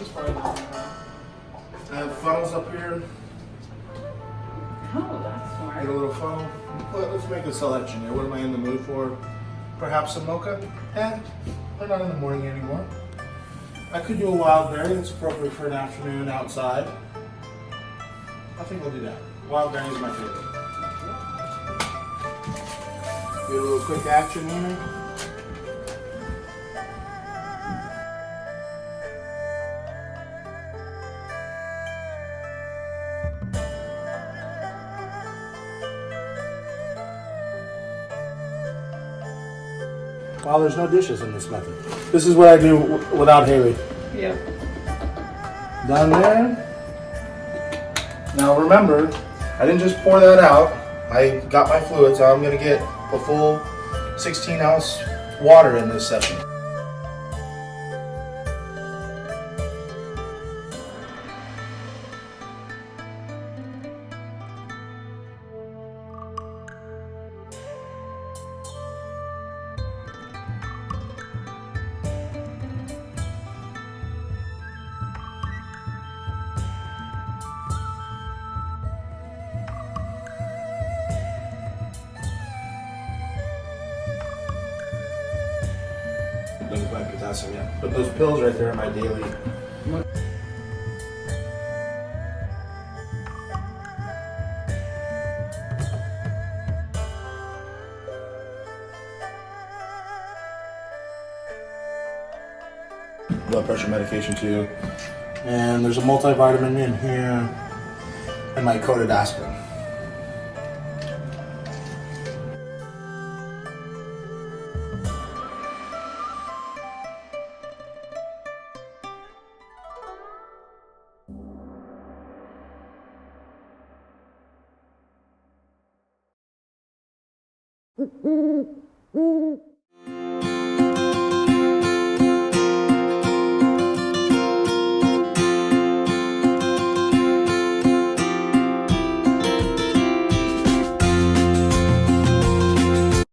is fine. I have funnels up here. Oh, that's smart. Get a little funnel. Let's make a selection here. What am I in the mood for? Perhaps some mocha? They're not in the morning anymore. I could do a wild berry. That's appropriate for an afternoon outside. I think we'll do that. Wild berry is my favorite. Get a little quick action here. Wow, there's no dishes in this method. This is what I do without Haley. Yeah. Down there. Now remember, I didn't just pour that out. I got my fluid, so I'm gonna get a full 16-ounce water in this session. Doesn't quite potassium yet. But those pills right there are my daily. Blood pressure medication too. And there's a multivitamin in here and my coated aspirin.